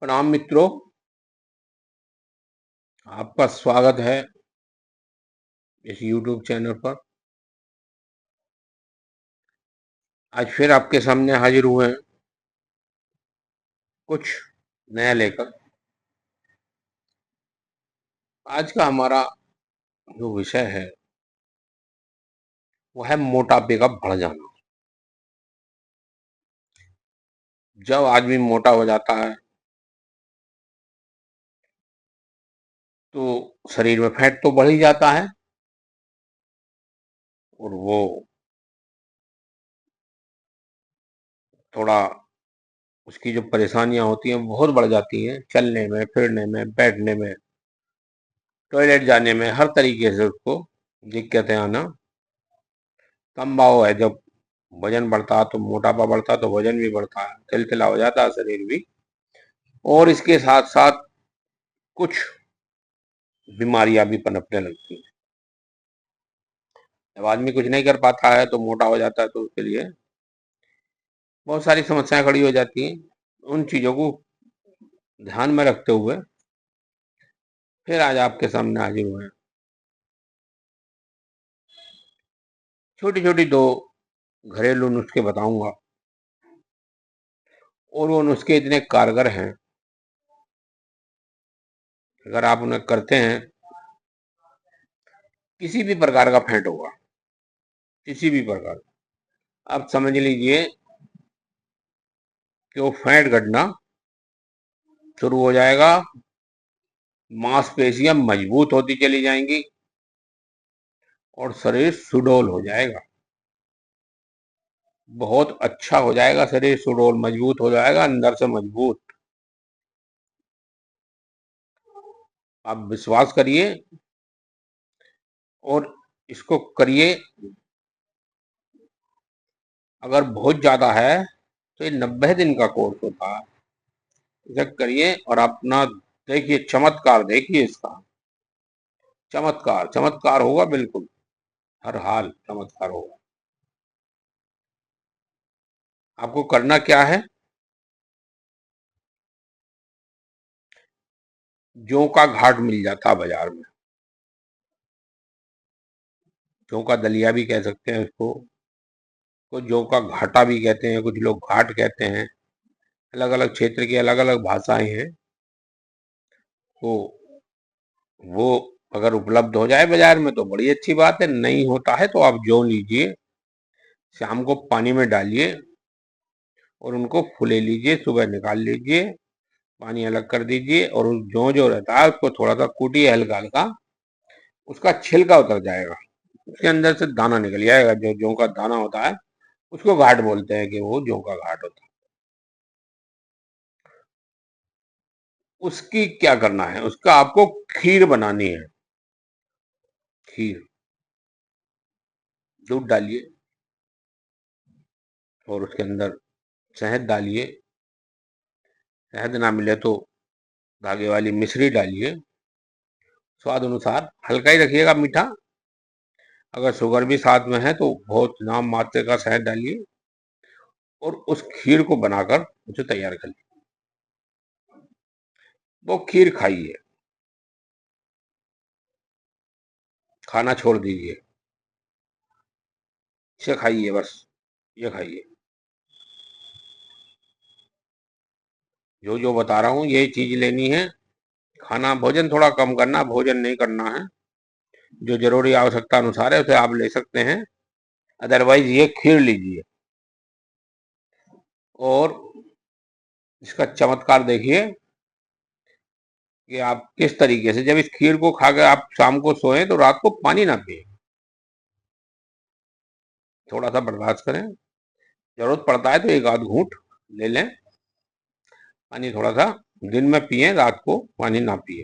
प्रणाम मित्रों, आपका स्वागत है इस YouTube चैनल पर। आज फिर आपके सामने हाजिर हुए हैं कुछ नया लेकर। आज का हमारा जो विषय है वो है मोटापे का बढ़ जाना। जब आदमी मोटा हो जाता है तो शरीर में फैट तो बढ़ ही जाता है और वो थोड़ा उसकी जो परेशानियां होती हैं बहुत बढ़ जाती हैं, चलने में, फिरने में, बैठने में, टॉयलेट जाने में, हर तरीके से उसको दिक्कतें आना संभव है। जब वजन बढ़ता है तो मोटापा बढ़ता है तो वजन भी बढ़ता है, तिलतिला हो जाता है शरीर भी, और इसके साथ साथ कुछ बीमारियां भी पनपने लगती हैं। जब आदमी कुछ नहीं कर पाता है तो मोटा हो जाता है तो उसके लिए बहुत सारी समस्याएं खड़ी हो जाती हैं। उन चीजों को ध्यान में रखते हुए फिर आज आपके सामने हाजिर हुए हैं। छोटी छोटी दो घरेलू नुस्खे बताऊंगा और वो नुस्खे इतने कारगर हैं, अगर आप उन्हें करते हैं किसी भी प्रकार का फैट होगा, किसी भी प्रकार, आप समझ लीजिए कि वो फैट घटना शुरू हो जाएगा, मांसपेशियां मजबूत होती चली जाएंगी और शरीर सुडौल हो जाएगा। बहुत अच्छा हो जाएगा, शरीर सुडौल मजबूत हो जाएगा, अंदर से मजबूत। आप विश्वास करिए और इसको करिए। अगर बहुत ज्यादा है तो ये 90 दिन का कोर्स होता है। इसे करिए और अपना देखिए, चमत्कार देखिए इसका। चमत्कार चमत्कार होगा, बिल्कुल हर हाल चमत्कार होगा। आपको करना क्या है, जौ का घाट मिल जाता है बाजार में, जौ का दलिया भी कह सकते हैं उसको, तो जौ का घाटा भी कहते हैं, कुछ लोग घाट कहते हैं। अलग अलग क्षेत्र की अलग अलग भाषाएं हैं। तो वो अगर उपलब्ध हो जाए बाजार में तो बड़ी अच्छी बात है, नहीं होता है तो आप जौ लीजिए, शाम को पानी में डालिए और उनको फुले लीजिए, सुबह निकाल लीजिए, पानी अलग कर दीजिए और उस जौ जो रहता है उसको थोड़ा सा कूटिए हल्का हल्का, उसका छिलका उतर जाएगा, उसके अंदर से दाना निकल जाएगा। जो जौ का दाना होता है उसको घाट बोलते हैं, कि वो जौ का घाट होता है। उसकी क्या करना है, उसका आपको खीर बनानी है। खीर, दूध डालिए और उसके अंदर शहद डालिए, शहद ना मिले तो धागे वाली मिश्री डालिए, स्वाद अनुसार हल्का ही रखिएगा मीठा। अगर शुगर भी साथ में है तो बहुत नाम मात्र का शहद डालिए और उस खीर को बनाकर उसे तैयार कर लीजिए। वो खीर खाइए, खाना छोड़ दीजिए, इसे खाइए, बस ये खाइए। जो जो बता रहा हूँ यही चीज लेनी है। खाना भोजन थोड़ा कम करना, भोजन नहीं करना है। जो जरूरी आवश्यकता अनुसार है उसे आप ले सकते हैं, अदरवाइज ये खीर लीजिए। और इसका चमत्कार देखिए कि आप किस तरीके से, जब इस खीर को खाकर आप शाम को सोएं तो रात को पानी ना पिए, थोड़ा सा बर्दाश्त करें, जरूरत पड़ता है तो एक आध घूंट ले लें पानी, थोड़ा सा दिन में पिए, रात को पानी ना पिए।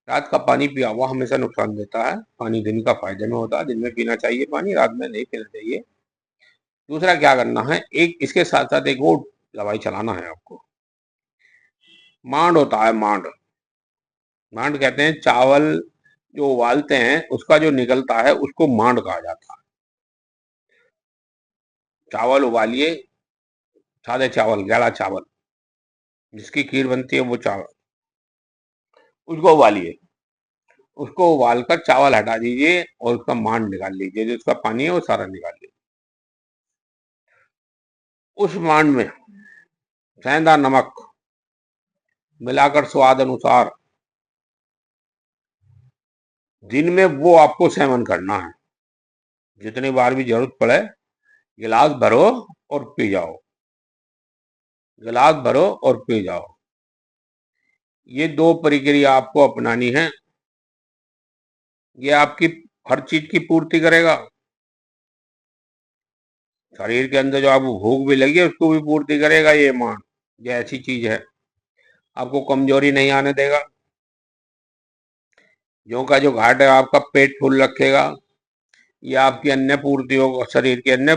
रात का पानी पिया हुआ हमेशा नुकसान देता है, पानी दिन का फायदे में होता है, दिन में पीना चाहिए पानी, रात में नहीं पीना चाहिए। दूसरा क्या करना है, एक इसके साथ साथ एक और दवाई चलाना है आपको। मांड होता है, मांड, मांड कहते हैं, चावल जो उबालते हैं उसका जो निकलता है उसको मांड कहा जाता है। चावल उबालिए, सादे चावल, गैला चावल, जिसकी खीर बनती है वो चावल, उसको उबालिए। उसको उबालकर चावल हटा दीजिए और उसका मांड निकाल लीजिए, जो उसका पानी है वो सारा निकाल लीजिए। उस मांड में सेंधा नमक मिलाकर स्वाद अनुसार दिन में वो आपको सेवन करना है। जितनी बार भी जरूरत पड़े गिलास भरो और पी जाओ, गिलास भरो और पी जाओ। ये 2 प्रक्रिया आपको अपनानी है। ये आपकी हर चीज की पूर्ति करेगा। शरीर के अंदर जो आपको भूख भी लगी है उसको भी पूर्ति करेगा ये मान। ये ऐसी चीज है, आपको कमजोरी नहीं आने देगा। जो का जो घाट है आपका पेट फुल रखेगा। ये आपकी अन्य पूर्तियों को, शरीर की अन्य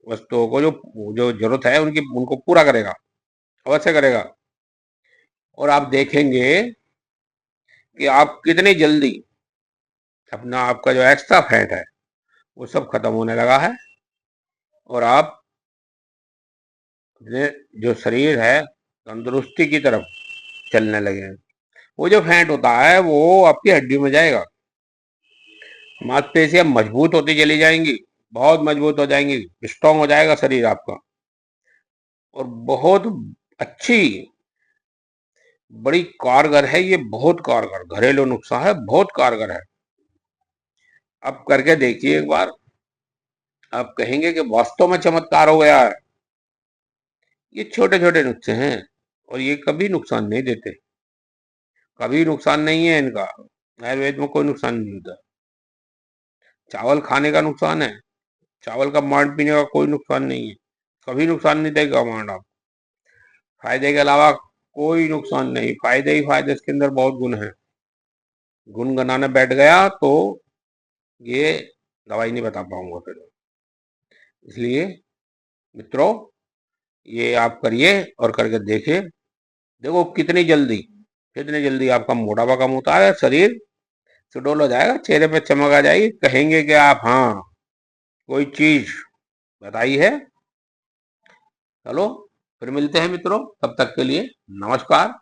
वस्तुओं को जो जो जरूरत है उनकी उनको पूरा करेगा, अवश्य करेगा। और आप देखेंगे कि आप कितनी जल्दी अपना आपका जो एक्स्ट्रा फैट है वो सब खत्म होने लगा है और आप अपने जो शरीर है तंदुरुस्ती की तरफ चलने लगे हैं। वो जो फैट होता है वो आपकी हड्डी में जाएगा, मांसपेशियां मजबूत होती चली जाएंगी, बहुत मजबूत हो जाएंगी, स्ट्रांग हो जाएगा शरीर आपका। और बहुत अच्छी बड़ी कारगर है ये, बहुत कारगर घरेलू नुस्खा है, बहुत कारगर है। आप करके देखिए एक बार, आप कहेंगे कि वास्तव में चमत्कार हो गया है। ये छोटे छोटे नुस्खे हैं और ये कभी नुकसान नहीं देते, कभी नुकसान नहीं है इनका। आयुर्वेद में कोई नुकसान नहीं होता। चावल खाने का नुकसान है, चावल का मांड पीने का कोई नुकसान नहीं है, कभी नुकसान नहीं देगा मांड आप। फायदे के अलावा कोई नुकसान नहीं, फायदे ही फायदे, इसके अंदर बहुत गुण है। गुण गनाने बैठ गया तो ये दवाई नहीं बता पाऊंगा फिर। इसलिए मित्रों ये आप करिए और करके देखिए, देखो कितनी जल्दी आपका मोटापा कम होता है, शरीर सुडौल हो जाएगा, चेहरे पे चमक आ जाएगी, कहेंगे कि आप हाँ कोई चीज बताई है। चलो फिर मिलते हैं मित्रों, तब तक के लिए नमस्कार।